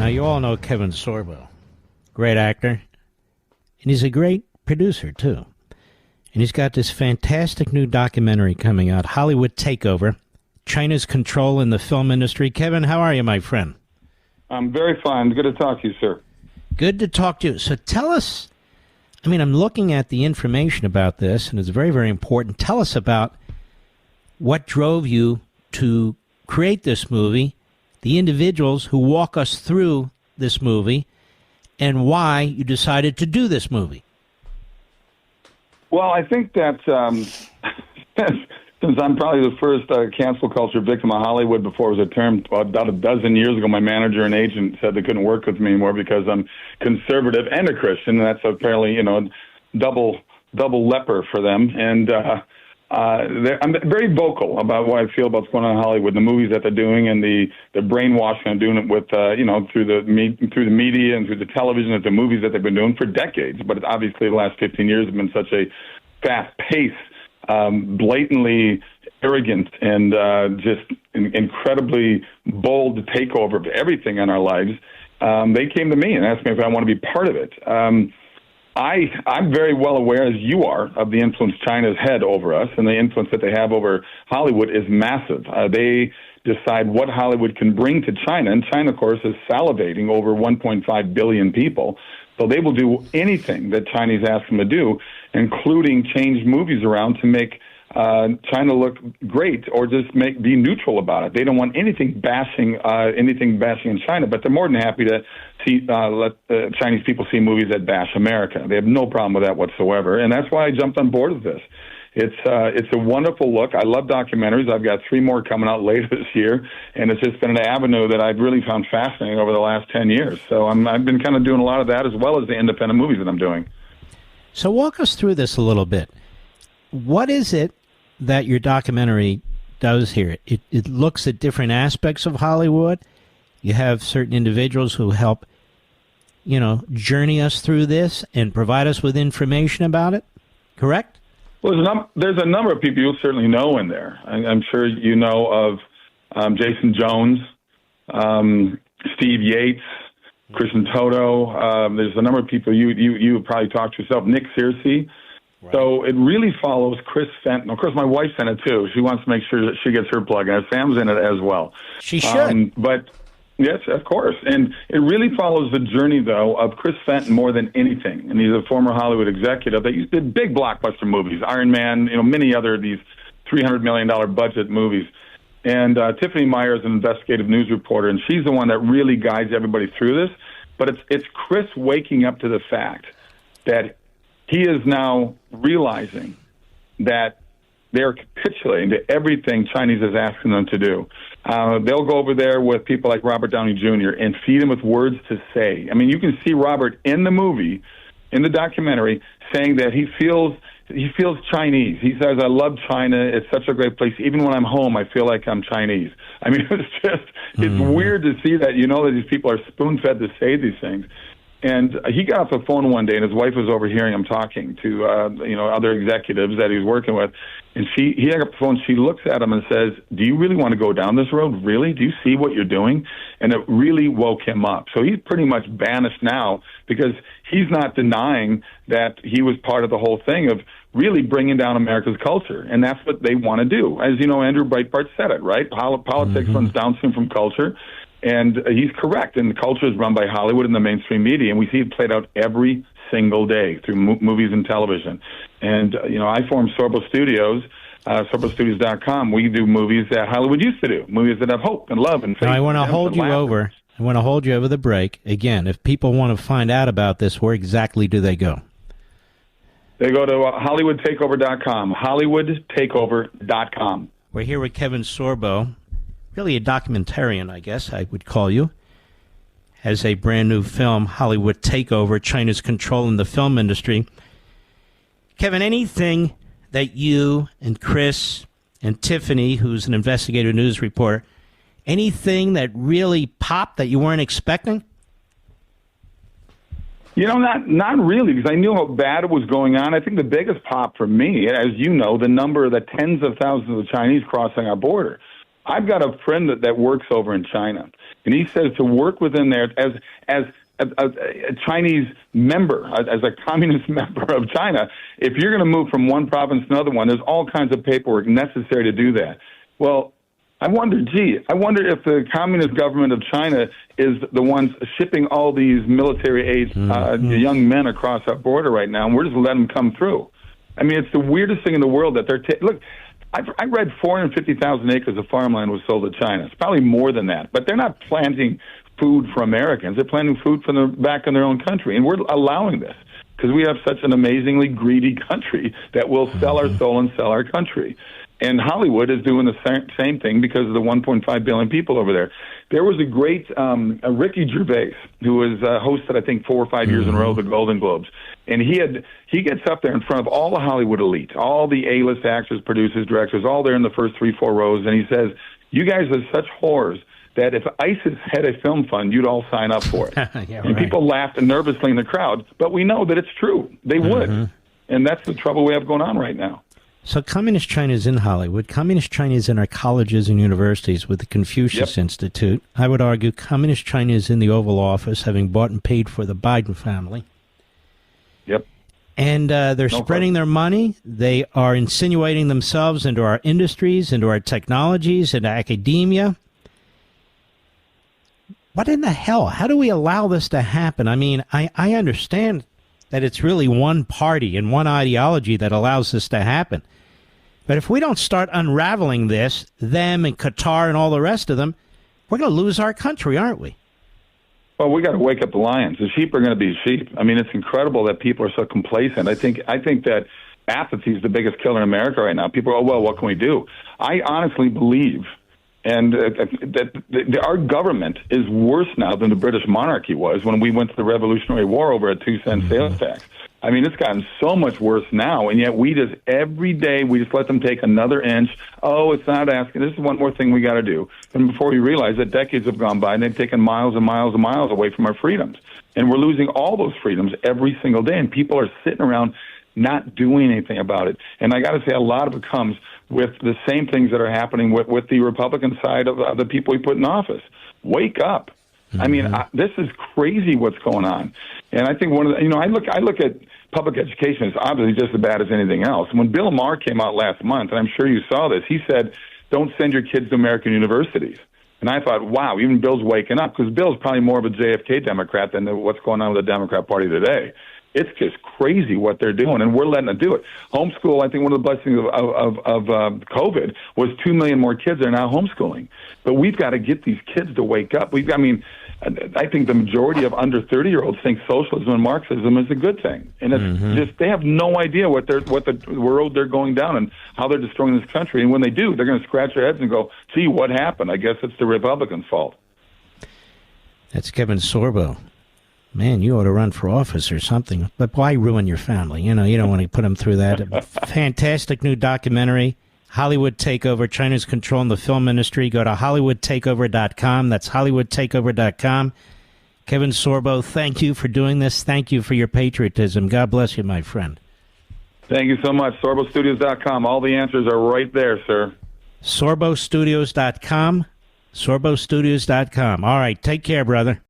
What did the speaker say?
Now, you all know Kevin Sorbo, great actor, and he's a great producer, too. And he's got this fantastic new documentary coming out, Hollywood Takeover, China's Control in the Film Industry. Kevin, how are you, my friend? I'm very fine. Good to talk to you, sir. Good to talk to you. So tell us, I'm looking at the information about this, and it's very, very important. Tell us about what drove you to create this movie, the individuals who walk us through this movie, and why you decided to do this movie. Well, I think that since I'm probably the first cancel culture victim of Hollywood before it was a term, about a dozen years ago, my manager and agent said they couldn't work with me anymore because I'm conservative and a Christian. And that's apparently, double leper for them. And I'm very vocal about what I feel about what's going on in Hollywood, the movies that they're doing, and the brainwashing they're doing it with, through the media and through the television, and the movies that they've been doing for decades. But obviously, the last 15 years have been such a fast-paced, blatantly arrogant, and just incredibly bold takeover of everything in our lives. They came to me and asked me if I want to be part of it. I'm very well aware, as you are, of the influence China's had over us, and the influence that they have over Hollywood is massive. They decide what Hollywood can bring to China, and China, of course, is salivating over 1.5 billion people. So they will do anything that Chinese ask them to do, including change movies around to make China look great, or just be neutral about it. They don't want anything bashing in China, but they're more than happy to let Chinese people see movies that bash America. They have no problem with that whatsoever, and that's why I jumped on board with this. It's a wonderful look. I love documentaries. I've got 3 more coming out later this year, and it's just been an avenue that I've really found fascinating over the last 10 years. So I've been kind of doing a lot of that, as well as the independent movies that I'm doing. So walk us through this a little bit. What is it that your documentary does here? It looks at different aspects of Hollywood. You have certain individuals who help, journey us through this and provide us with information about it, correct? Well, there's a number of people you'll certainly know in there. I'm sure you know of Jason Jones, Steve Yates, Christian Toto. There's a number of people you probably talked to yourself, Nick Searcy. Right. So it really follows Chris Fenton. Of course, my wife's in it, too. She wants to make sure that she gets her plug, and Sam's in it as well. She should. But, yes, of course. And it really follows the journey, though, of Chris Fenton more than anything. And he's a former Hollywood executive that did big blockbuster movies, Iron Man, many other of these $300 million budget movies. And Tiffany Meyer is an investigative news reporter, and she's the one that really guides everybody through this. But it's Chris waking up to the fact that he is now realizing that they're capitulating to everything Chinese is asking them to do. They'll go over there with people like Robert Downey Jr. and feed him with words to say. I mean, you can see Robert in the movie, in the documentary, saying that he feels Chinese. He says, "I love China. It's such a great place. Even when I'm home, I feel like I'm Chinese." I mean, it's weird to see that. That these people are spoon-fed to say these things. And he got off the phone one day, and his wife was overhearing him talking to other executives that he was working with. And he hung up the phone. She looks at him and says, "Do you really want to go down this road? Really? Do you see what you're doing?" And it really woke him up. So he's pretty much banished now because he's not denying that he was part of the whole thing of really bringing down America's culture. And that's what they want to do. As you know, Andrew Breitbart said it, right? Politics runs downstream from culture. And he's correct. And the culture is run by Hollywood and the mainstream media. And we see it played out every single day through movies and television. And, I formed Sorbo Studios, SorboStudios.com. We do movies that Hollywood used to do, movies that have hope and love and faith. Now, I want to hold you over. I want to hold you over the break. Again, if people want to find out about this, where exactly do they go? They go to HollywoodTakeover.com, HollywoodTakeover.com. We're here with Kevin Sorbo. Really a documentarian, I guess I would call you, has a brand new film, Hollywood Takeover, China's Control in the Film Industry. Kevin, anything that you and Chris and Tiffany, who's an investigative news reporter, anything that really popped that you weren't expecting? Not really, because I knew how bad it was going on. I think the biggest pop for me, as you know, the number of the tens of thousands of Chinese crossing our border. I've got a friend that works over in China, And he says to work within there as a Chinese member, as a communist member of China, if you're going to move from one province to another one, there's all kinds of paperwork necessary to do that. Well, I wonder if the communist government of China is the ones shipping all these military-aged young men across our border right now, and we're just letting them come through. I mean, it's the weirdest thing in the world that they're look. I read 450,000 acres of farmland was sold to China. It's probably more than that, but they're not planting food for Americans. They're planting food for back in their own country, and we're allowing this because we have such an amazingly greedy country that will sell our soul and sell our country. And Hollywood is doing the same thing because of the 1.5 billion people over there. There was a great Ricky Gervais, who was hosted, I think, 4 or 5 years in a row the Golden Globes. And he gets up there in front of all the Hollywood elite, all the A-list actors, producers, directors, all there in the first 3-4 rows. And he says, you guys are such whores that if ISIS had a film fund, you'd all sign up for it. And people laughed nervously in the crowd. But we know that it's true. They would. And that's the trouble we have going on right now. So Communist China is in Hollywood. Communist China is in our colleges and universities with the Confucius Institute. I would argue Communist China is in the Oval Office, having bought and paid for the Biden family. Yep. And they're spreading their money. They are insinuating themselves into our industries, into our technologies, into academia. What in the hell? How do we allow this to happen? I mean, I understand that it's really one party and one ideology that allows this to happen. But if we don't start unraveling this, them and Qatar and all the rest of them, we're going to lose our country, aren't we? Well, we got to wake up the lions. The sheep are going to be sheep. I mean, it's incredible that people are so complacent. I think that apathy is the biggest killer in America right now. People are, well, what can we do? I honestly believe that our government is worse now than the British monarchy was when we went to the Revolutionary War over a 2-cent sales tax. I mean, it's gotten so much worse now, and yet every day, we just let them take another inch. Oh, it's not asking. This is one more thing we got to do. And before we realize that decades have gone by, and they've taken miles and miles and miles away from our freedoms. And we're losing all those freedoms every single day, and people are sitting around not doing anything about it. And I got to say, a lot of it comes with the same things that are happening with the Republican side of the people we put in office. Wake up. I mean, this is crazy what's going on. And I think I look at public education as obviously just as bad as anything else. When Bill Maher came out last month, and I'm sure you saw this, he said, don't send your kids to American universities. And I thought, wow, even Bill's waking up, because Bill's probably more of a JFK Democrat than what's going on with the Democrat Party today. It's just crazy what they're doing, and we're letting them do it. Homeschool, I think one of the blessings of COVID was 2 million more kids are now homeschooling. But we've got to get these kids to wake up. I think the majority of under 30-year-olds think socialism and Marxism is a good thing. And it's just they have no idea what the road they're going down and how they're destroying this country. And when they do, they're going to scratch their heads and go, gee, what happened? I guess it's the Republicans' fault. That's Kevin Sorbo. Man, you ought to run for office or something. But why ruin your family? You don't want to put them through that. Fantastic new documentary, Hollywood Takeover, China's Control in the Film Industry. Go to HollywoodTakeover.com. That's HollywoodTakeover.com. Kevin Sorbo, thank you for doing this. Thank you for your patriotism. God bless you, my friend. Thank you so much. SorboStudios.com. All the answers are right there, sir. SorboStudios.com. SorboStudios.com. All right, take care, brother.